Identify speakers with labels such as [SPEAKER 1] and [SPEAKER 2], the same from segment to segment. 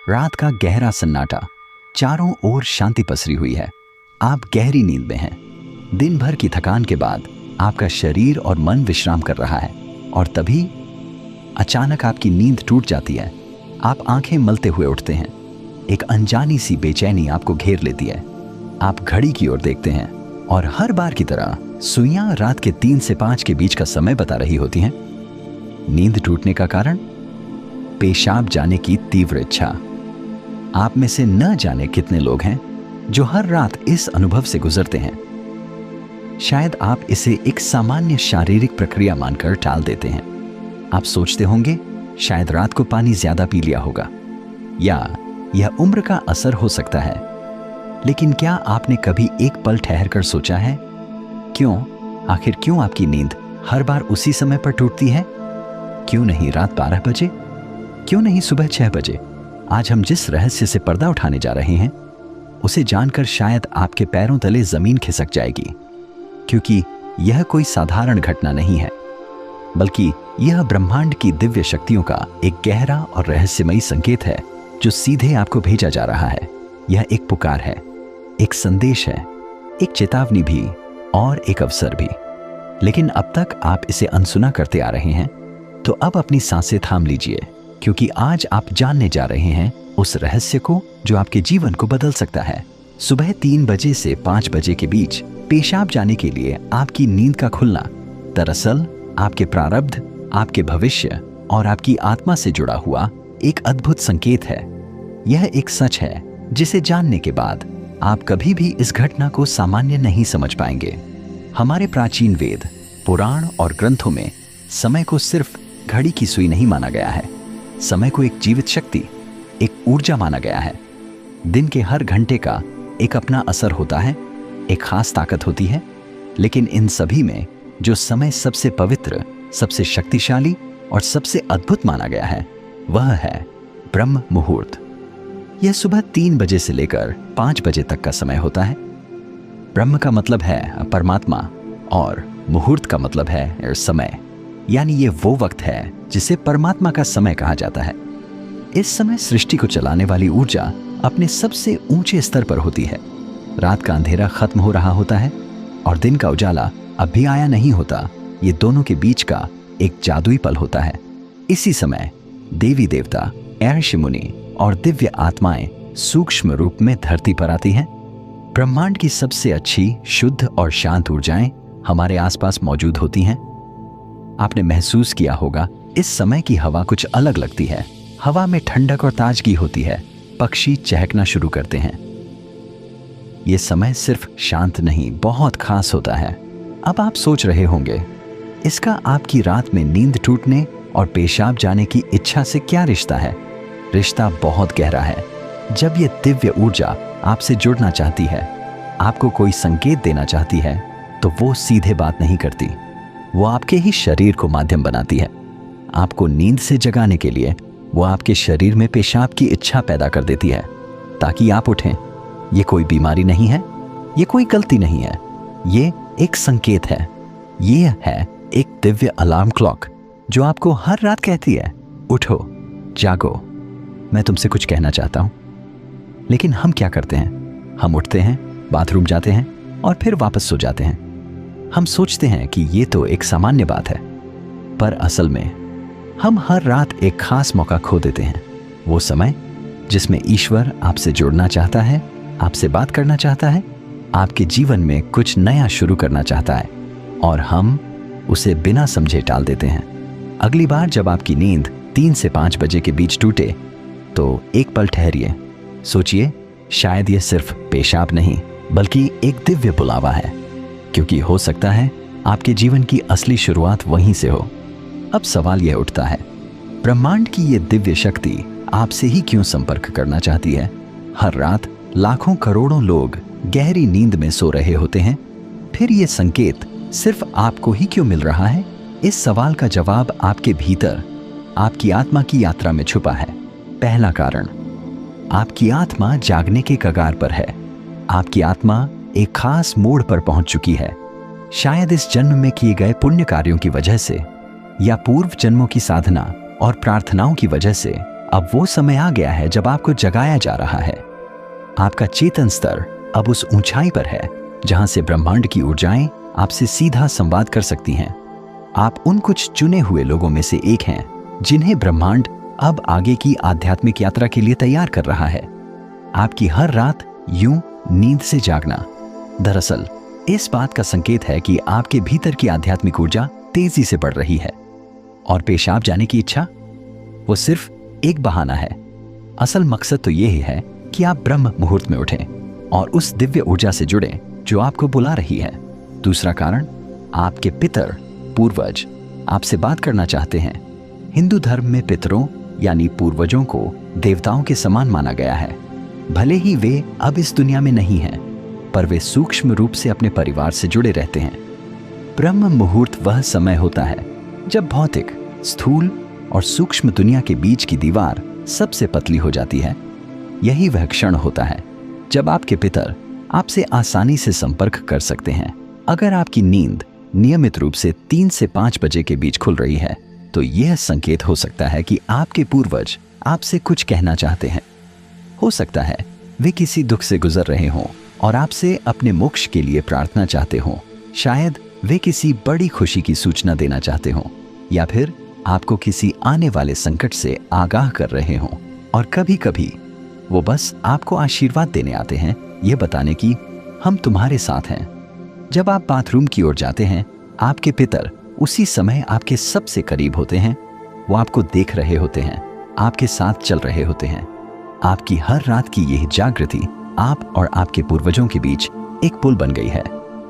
[SPEAKER 1] रात का गहरा सन्नाटा, चारों ओर शांति पसरी हुई है। आप गहरी नींद में हैं। दिन भर की थकान के बाद आपका शरीर और मन विश्राम कर रहा है और तभी अचानक आपकी नींद टूट जाती है। आप आंखें मलते हुए उठते हैं। एक अनजानी सी बेचैनी आपको घेर लेती है। आप घड़ी की ओर देखते हैं और हर बार की तरह सुइयां रात के 3 से 5 के बीच का समय बता रही होती हैं। नींद टूटने का कारण? पेशाब जाने की तीव्र इच्छा। आप में से न जाने कितने लोग हैं जो हर रात इस अनुभव से गुजरते हैं। शायद आप इसे एक सामान्य शारीरिक प्रक्रिया मानकर टाल देते हैं। आप सोचते होंगे शायद रात को पानी ज्यादा पी लिया होगा या यह उम्र का असर हो सकता है। लेकिन क्या आपने कभी एक पल ठहर कर सोचा है आखिर क्यों आपकी नींद हर बार उसी समय पर टूटती है? क्यों नहीं रात 12 बजे? क्यों नहीं सुबह 6 बजे? आज हम जिस रहस्य से पर्दा उठाने जा रहे हैं उसे जानकर शायद आपके पैरों तले जमीन खिसक जाएगी, क्योंकि यह कोई साधारण घटना नहीं है, बल्कि यह ब्रह्मांड की दिव्य शक्तियों का एक गहरा और रहस्यमयी संकेत है जो सीधे आपको भेजा जा रहा है। यह एक पुकार है, एक संदेश है, एक चेतावनी भी और एक अवसर भी। लेकिन अब तक आप इसे अनसुना करते आ रहे हैं, तो अब अपनी सांसें थाम लीजिए, क्योंकि आज आप जानने जा रहे हैं उस रहस्य को जो आपके जीवन को बदल सकता है। सुबह 3 बजे से 5 बजे के बीच पेशाब जाने के लिए आपकी नींद का खुलना दरअसल आपके प्रारब्ध, आपके भविष्य और आपकी आत्मा से जुड़ा हुआ एक अद्भुत संकेत है। यह एक सच है जिसे जानने के बाद आप कभी भी इस घटना को सामान्य नहीं समझ पाएंगे। हमारे प्राचीन वेद, पुराण और ग्रंथों में समय को सिर्फ घड़ी की सुई नहीं माना गया है। समय को एक जीवित शक्ति, एक ऊर्जा माना गया है। दिन के हर घंटे का एक अपना असर होता है, एक खास ताकत होती है। लेकिन इन सभी में जो समय सबसे पवित्र, सबसे शक्तिशाली और सबसे अद्भुत माना गया है वह है ब्रह्म मुहूर्त। यह सुबह 3 बजे से लेकर 5 बजे तक का समय होता है। ब्रह्म का मतलब है परमात्मा और मुहूर्त का मतलब है समय, यानी ये वो वक्त है जिसे परमात्मा का समय कहा जाता है। इस समय सृष्टि को चलाने वाली ऊर्जा अपने सबसे ऊंचे स्तर पर होती है। रात का अंधेरा खत्म हो रहा होता है और दिन का उजाला अब भी आया नहीं होता। ये दोनों के बीच का एक जादुई पल होता है। इसी समय देवी देवता, ऋषि मुनि और दिव्य आत्माएं सूक्ष्म रूप में धरती पर आती हैं। ब्रह्मांड की सबसे अच्छी, शुद्ध और शांत ऊर्जाएं हमारे आसपास मौजूद होती हैं। आपने महसूस किया होगा इस समय की हवा कुछ अलग लगती है। हवा में ठंडक और ताजगी होती है। पक्षी चहकना शुरू करते हैं। यह समय सिर्फ शांत नहीं, बहुत खास होता है। अब आप सोच रहे होंगे इसका आपकी रात में नींद टूटने और पेशाब जाने की इच्छा से क्या रिश्ता है? रिश्ता बहुत गहरा है। जब यह दिव्य ऊर्जा आपसे जुड़ना चाहती है, आपको कोई संकेत देना चाहती है, तो वो सीधे बात नहीं करती। वो आपके ही शरीर को माध्यम बनाती है। आपको नींद से जगाने के लिए वो आपके शरीर में पेशाब की इच्छा पैदा कर देती है ताकि आप उठें। ये कोई बीमारी नहीं है, ये कोई गलती नहीं है, ये एक संकेत है। ये है एक दिव्य अलार्म क्लॉक जो आपको हर रात कहती है, उठो, जागो, मैं तुमसे कुछ कहना चाहता हूं। लेकिन हम क्या करते हैं? हम उठते हैं, बाथरूम जाते हैं और फिर वापस सो जाते हैं। हम सोचते हैं कि ये तो एक सामान्य बात है, पर असल में हम हर रात एक खास मौका खो देते हैं। वो समय जिसमें ईश्वर आपसे जुड़ना चाहता है, आपसे बात करना चाहता है, आपके जीवन में कुछ नया शुरू करना चाहता है, और हम उसे बिना समझे टाल देते हैं। अगली बार जब आपकी नींद 3 से 5 बजे के बीच टूटे तो एक पल ठहरिए, सोचिए, शायद ये सिर्फ पेशाब नहीं बल्कि एक दिव्य बुलावा है, क्योंकि हो सकता है आपके जीवन की असली शुरुआत वहीं से हो। अब सवाल यह उठता है, ब्रह्मांड की ये दिव्य शक्ति आपसे ही क्यों संपर्क करना चाहती है? हर रात लाखों करोड़ों लोग गहरी नींद में सो रहे होते हैं, फिर ये संकेत सिर्फ आपको ही क्यों मिल रहा है? इस सवाल का जवाब आपके भीतर, आपकी आत्मा की यात्रा में छुपा है। पहला कारण, आपकी आत्मा जागने के कगार पर है। आपकी आत्मा एक खास मोड़ पर पहुंच चुकी है। शायद इस जन्म में किए गए पुण्य कार्यों की वजह से या पूर्व जन्मों की साधना और प्रार्थनाओं की वजह से अब वो समय आ गया है जब आपको जगाया जा रहा है। आपका चेतन स्तर अब उस ऊंचाई पर है जहां से ब्रह्मांड की ऊर्जाएं आपसे सीधा संवाद कर सकती हैं। आप उन कुछ चुने हुए लोगों में से एक हैं जिन्हें ब्रह्मांड अब आगे की आध्यात्मिक यात्रा के लिए तैयार कर रहा है। आपकी हर रात यूं नींद से जागना दरअसल इस बात का संकेत है कि आपके भीतर की आध्यात्मिक ऊर्जा तेजी से बढ़ रही है, और पेशाब जाने की इच्छा वो सिर्फ एक बहाना है। असल मकसद तो यही है कि आप ब्रह्म मुहूर्त में उठें और उस दिव्य ऊर्जा से जुड़ें जो आपको बुला रही है। दूसरा कारण, आपके पितर पूर्वज आपसे बात करना चाहते हैं। हिंदू धर्म में पितरों यानी पूर्वजों को देवताओं के समान माना गया है। भले ही वे अब इस दुनिया में नहीं हैं, पर वे सूक्ष्म रूप से अपने परिवार से जुड़े रहते हैं। ब्रह्म मुहूर्त वह समय होता है जब भौतिक, स्थूल और सूक्ष्म दुनिया के बीच की दीवार सबसे पतली हो जाती है। यही वह क्षण होता है जब आपके पितर आपसे आसानी से संपर्क कर सकते हैं। अगर आपकी नींद नियमित रूप से 3 से 5 बजे के बीच खुल रही है तो यह संकेत हो सकता है कि आपके पूर्वज आपसे कुछ कहना चाहते हैं। हो सकता है वे किसी दुख से गुजर रहे हों और आपसे अपने मोक्ष के लिए प्रार्थना चाहते हों। शायद वे किसी बड़ी खुशी की सूचना देना चाहते हों, या फिर आपको किसी आने वाले संकट से आगाह कर रहे हों। और कभी कभी वो बस आपको आशीर्वाद देने आते हैं, ये बताने की हम तुम्हारे साथ हैं। जब आप बाथरूम की ओर जाते हैं, आपके पितर उसी समय आपके सबसे करीब होते हैं। वो आपको देख रहे होते हैं, आपके साथ चल रहे होते हैं। आपकी हर रात की यही जागृति आप और आपके पूर्वजों के बीच एक पुल बन गई है।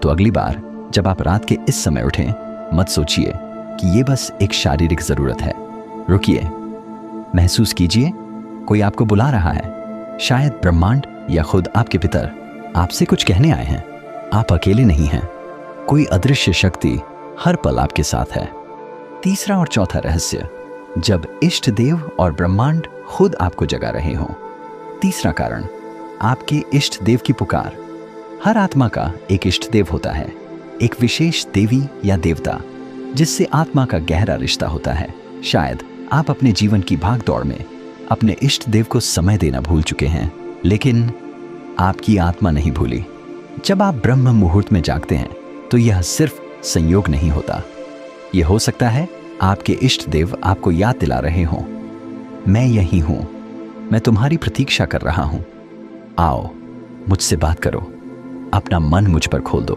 [SPEAKER 1] तो अगली बार जब आप रात के इस समय उठें, मत सोचिए कि ये बस एक शारीरिक जरूरत है। रुकिए, महसूस कीजिए कोई आपको बुला रहा है। शायद ब्रह्मांड या खुद आपके पितर आपसे कुछ कहने आए हैं। आप अकेले नहीं हैं, कोई अदृश्य शक्ति हर पल आपके साथ है। तीसरा और चौथा रहस्य, जब इष्ट देव और ब्रह्मांड खुद आपको जगा रहे हों। तीसरा कारण, आपके इष्ट देव की पुकार। हर आत्मा का एक इष्ट देव होता है, एक विशेष देवी या देवता जिससे आत्मा का गहरा रिश्ता होता है। शायद आप अपने जीवन की भागदौड़ में अपने इष्ट देव को समय देना भूल चुके हैं, लेकिन आपकी आत्मा नहीं भूली। जब आप ब्रह्म मुहूर्त में जागते हैं तो यह सिर्फ संयोग नहीं होता। यह हो सकता है आपके इष्ट देव आपको याद दिला रहे हों, मैं यही हूं, मैं तुम्हारी प्रतीक्षा कर रहा हूं, आओ मुझसे बात करो, अपना मन मुझ पर खोल दो।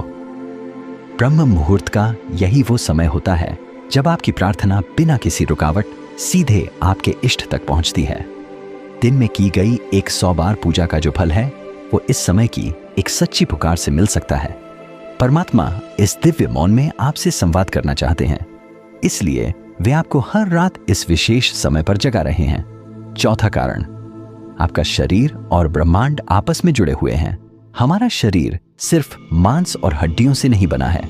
[SPEAKER 1] ब्रह्म मुहूर्त का यही वो समय होता है जब आपकी प्रार्थना बिना किसी रुकावट सीधे आपके इष्ट तक पहुंचती है। दिन में की गई 100 बार पूजा का जो फल है वो इस समय की एक सच्ची पुकार से मिल सकता है। परमात्मा इस दिव्य मौन में आपसे संवाद करना चाहते हैं, इसलिए वे आपको हर रात इस विशेष समय पर जगा रहे हैं। चौथा कारण, आपका शरीर और ब्रह्मांड आपस में जुड़े हुए हैं। हमारा शरीर सिर्फ मांस और हड्डियों से नहीं बना है।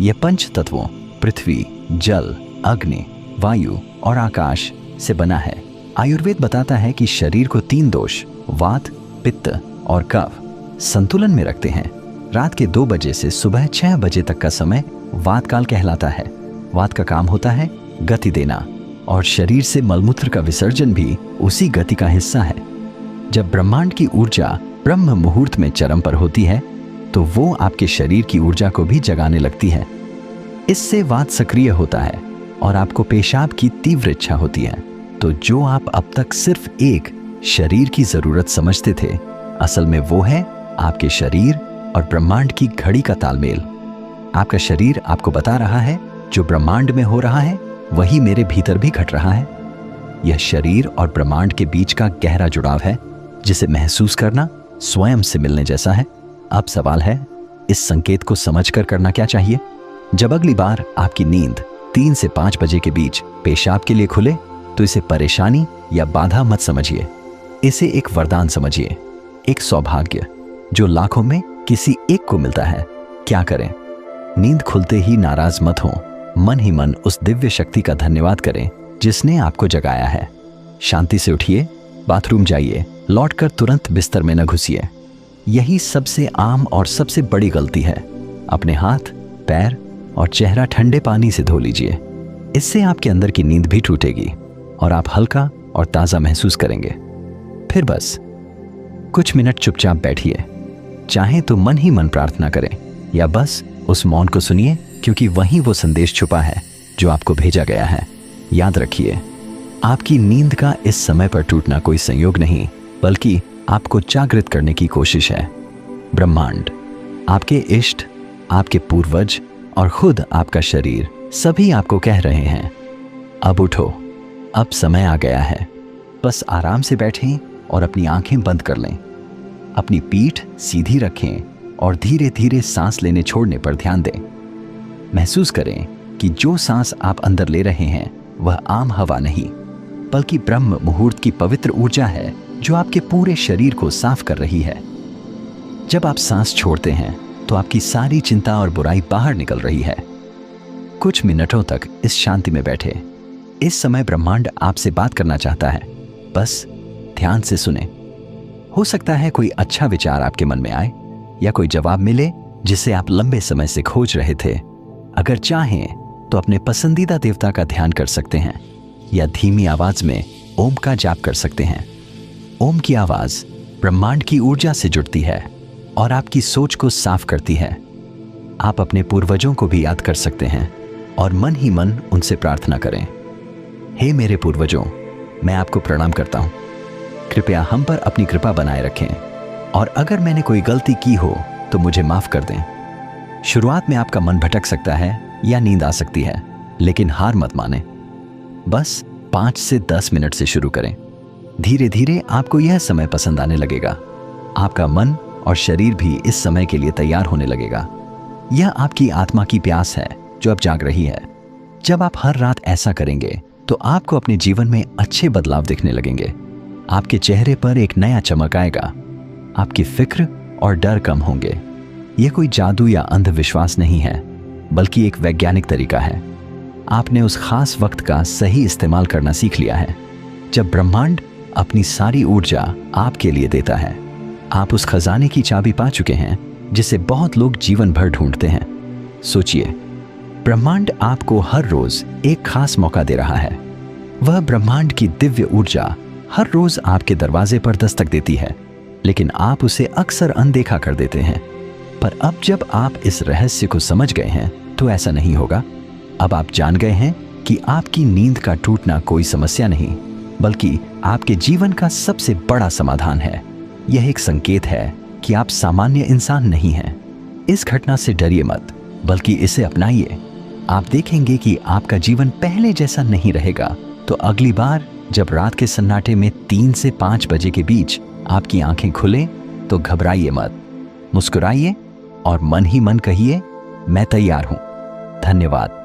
[SPEAKER 1] यह 5 तत्वों पृथ्वी, जल, अग्नि, वायु और आकाश से बना है। आयुर्वेद बताता है कि शरीर को 3 दोष वात, पित्त और कफ संतुलन में रखते हैं। रात के 2 बजे से सुबह 6 बजे तक का समय वात काल कहलाता है। वात का काम होता है गति देना, और शरीर से मलमूत्र का विसर्जन भी उसी गति का हिस्सा है। जब ब्रह्मांड की ऊर्जा ब्रह्म मुहूर्त में चरम पर होती है तो वो आपके शरीर की ऊर्जा को भी जगाने लगती है। इससे वात सक्रिय होता है और आपको पेशाब की तीव्र इच्छा होती है। तो जो आप अब तक सिर्फ एक शरीर की जरूरत समझते थे, असल में वो है आपके शरीर और ब्रह्मांड की घड़ी का तालमेल। आपका शरीर आपको बता रहा है जो ब्रह्मांड में हो रहा है वही मेरे भीतर भी घट रहा है। यह शरीर और ब्रह्मांड के बीच का गहरा जुड़ाव है जिसे महसूस करना स्वयं से मिलने जैसा है। अब सवाल है, इस संकेत को समझकर करना क्या चाहिए? जब अगली बार आपकी नींद 3 से 5 बजे के बीच पेशाब के लिए खुले तो इसे परेशानी या बाधा मत समझिए, इसे एक वरदान समझिए, एक सौभाग्य जो लाखों में किसी एक को मिलता है। क्या करें? नींद खुलते ही नाराज मत हो, मन ही मन उस दिव्य शक्ति का धन्यवाद करें जिसने आपको जगाया है। शांति से उठिए, बाथरूम जाइए, लौटकर तुरंत बिस्तर में न घुसिए। यही सबसे आम और सबसे बड़ी गलती है। अपने हाथ, पैर और चेहरा ठंडे पानी से धो लीजिए। इससे आपके अंदर की नींद भी टूटेगी और आप हल्का और ताज़ा महसूस करेंगे। फिर बस कुछ मिनट चुपचाप बैठिए। चाहे तो मन ही मन प्रार्थना करें या बस उस मौन को सुनिए, क्योंकि वहीं वो संदेश छुपा है जो आपको भेजा गया है। याद रखिए, आपकी नींद का इस समय पर टूटना कोई संयोग नहीं, बल्कि आपको जागृत करने की कोशिश है। ब्रह्मांड, आपके इष्ट, आपके पूर्वज और खुद आपका शरीर सभी आपको कह रहे हैं, अब उठो, अब समय आ गया है। बस आराम से बैठें और अपनी आंखें बंद कर लें। अपनी पीठ सीधी रखें और धीरे धीरे सांस लेने छोड़ने पर ध्यान दें। महसूस करें कि जो सांस आप अंदर ले रहे हैं वह आम हवा नहीं, बल्कि ब्रह्म मुहूर्त की पवित्र ऊर्जा है जो आपके पूरे शरीर को साफ कर रही है। जब आप सांस छोड़ते हैं तो आपकी सारी चिंता और बुराई बाहर निकल रही है। कुछ मिनटों तक इस शांति में बैठे। इस समय ब्रह्मांड आपसे बात करना चाहता है, बस ध्यान से सुने। हो सकता है कोई अच्छा विचार आपके मन में आए या कोई जवाब मिले जिसे आप लंबे समय से खोज रहे थे। अगर चाहें तो अपने पसंदीदा देवता का ध्यान कर सकते हैं या धीमी आवाज में ओम का जाप कर सकते हैं। ओम की आवाज ब्रह्मांड की ऊर्जा से जुड़ती है और आपकी सोच को साफ करती है। आप अपने पूर्वजों को भी याद कर सकते हैं और मन ही मन उनसे प्रार्थना करें, हे मेरे पूर्वजों, मैं आपको प्रणाम करता हूं। कृपया हम पर अपनी कृपा बनाए रखें और अगर मैंने कोई गलती की हो तो मुझे माफ कर दें। शुरुआत में आपका मन भटक सकता है या नींद आ सकती है, लेकिन हार मत माने। बस 5 से 10 मिनट से शुरू करें। धीरे धीरे आपको यह समय पसंद आने लगेगा। आपका मन और शरीर भी इस समय के लिए तैयार होने लगेगा। यह आपकी आत्मा की प्यास है जो अब जाग रही है। जब आप हर रात ऐसा करेंगे तो आपको अपने जीवन में अच्छे बदलाव दिखने लगेंगे। आपके चेहरे पर एक नया चमक आएगा। आपकी फिक्र और डर कम होंगे। यह कोई जादू या अंधविश्वास नहीं है, बल्कि एक वैज्ञानिक तरीका है। आपने उस खास वक्त का सही इस्तेमाल करना सीख लिया है जब ब्रह्मांड अपनी सारी ऊर्जा आपके लिए देता है। आप उस खजाने की चाबी पा चुके हैं जिसे बहुत लोग जीवन भर ढूंढते हैं। सोचिए, ब्रह्मांड आपको हर रोज एक खास मौका दे रहा है। वह ब्रह्मांड की दिव्य ऊर्जा हर रोज आपके दरवाजे पर दस्तक देती है, लेकिन आप उसे अक्सर अनदेखा कर देते हैं। पर अब जब आप इस रहस्य को समझ गए हैं तो ऐसा नहीं होगा। अब आप जान गए हैं कि आपकी नींद का टूटना कोई समस्या नहीं, बल्कि आपके जीवन का सबसे बड़ा समाधान है। यह एक संकेत है कि आप सामान्य इंसान नहीं हैं। इस घटना से डरिए मत, बल्कि इसे अपनाइए। आप देखेंगे कि आपका जीवन पहले जैसा नहीं रहेगा। तो अगली बार जब रात के सन्नाटे में 3 से 5 बजे के बीच आपकी आंखें खुलें तो घबराइए मत, मुस्कुराइए और मन ही मन कहिए, मैं तैयार हूं। धन्यवाद।